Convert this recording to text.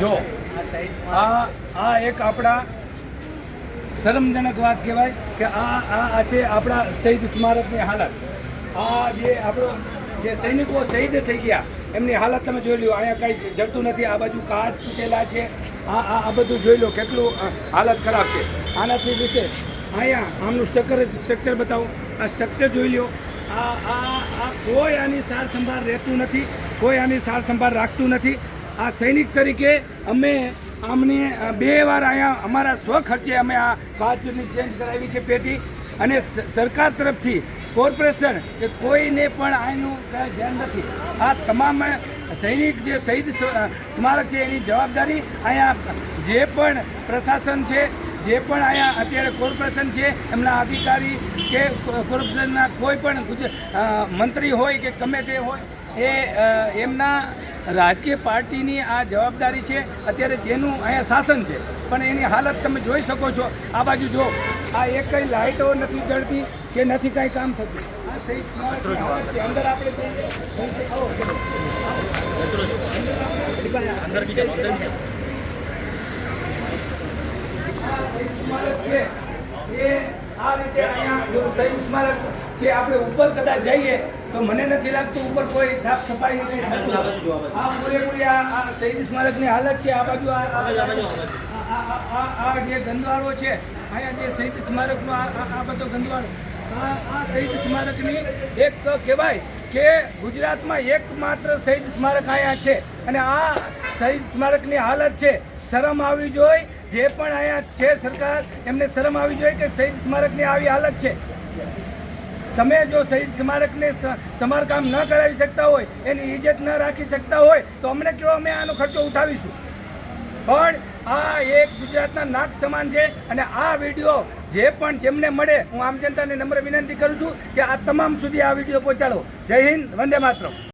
જો આ એક આપણા શરમજનક વાત કહેવાય કે આ છે આપણા શહીદ સ્મારકની હાલત. આ જે આપણો જે સૈનિકો શહીદ થઈ ગયા એમની હાલત તમે જોઈ લો. અહીંયા કાંઈ જડતું નથી. આ બાજુ કાચ તૂટેલા છે. આ બધું જોઈ લો કેટલું હાલત ખરાબ છે. આનાથી વિશે અહીંયા આમનું સ્ટ્રક્ચર બતાવો. આ સ્ટ્રક્ચર જોઈ લો. આ કોઈ આની સાર સંભાળ રહેતું નથી. કોઈ આની સાર સંભાળ રાખતું નથી. આ સૈનિક તરીકે અમે અમને 2 વાર અહીંયા અમારા સ્વખર્ચે અમે આ કાચની ચેન્જ કરાવી છે પેટી. અને સરકાર તરફથી કોર્પોરેશન કે કોઈને પણ આનું કાંઈ ધ્યાન નથી. આ તમામ સૈનિક જે શહીદ સ્મારક છે એની જવાબદારી અહીંયા જે પણ પ્રશાસન છે, જે પણ અહીંયા અત્યારે કોર્પોરેશન છે એમના અધિકારી કે કોર્પોરેશનના કોઈ પણ મંત્રી હોય કે ગમે તે હોય એ એમના રાજકીય પાર્ટીની આ જવાબદારી છે અત્યારે જેનું અહીંયા શાસન છે. પણ એની હાલત તમે જોઈ શકો છો. આ બાજુ જો આ એક કંઈ લાઇટો નથી જળતી કે નથી કાંઈ કામ થતું. આ શહીદ અંદર આપણે છે એ આ રીતે અહીંયા શહીદ સ્મારક છે. આપણે ઉપર કદાચ જઈએ તો મને નથી લાગતું ઉપર કોઈ સાફ સફાઈ નથી. આ પૂરેપૂરી આ શહીદ સ્મારકની હાલત છે. આ બાજુ આ જે ગંદવાળો છે અહીંયા જે શહીદ સ્મારકનો આ બધો ગંદવાળો આ શહીદ સ્મારકની એક તો કહેવાય કે ગુજરાતમાં એકમાત્ર શહીદ સ્મારક અહીંયા છે. અને આ શહીદ સ્મારકની હાલત છે. શરમ આવવી જોઈએ. જે પણ અહીંયા છે સરકાર એમને શરમ આવવી જોઈએ કે શહીદ સ્મારકની આવી હાલત છે. તમે જો શહીદ સ્મારકને સમારકામ ન કરાવી શકતા હોય, એની ઇજ્જત ન રાખી શકતા હોય તો અમને કહો, અમે આનો ખર્ચો ઉઠાવીશું. પણ આ એક ગુજરાતના નાક સમાન છે. અને આ વિડીયો જે પણ જેમને મળે હું આમ જનતાને નમ્ર વિનંતી કરું છું કે આ તમામ સુધી આ વિડીયો પહોંચાડો. જય હિન્દ, વંદે માતરમ.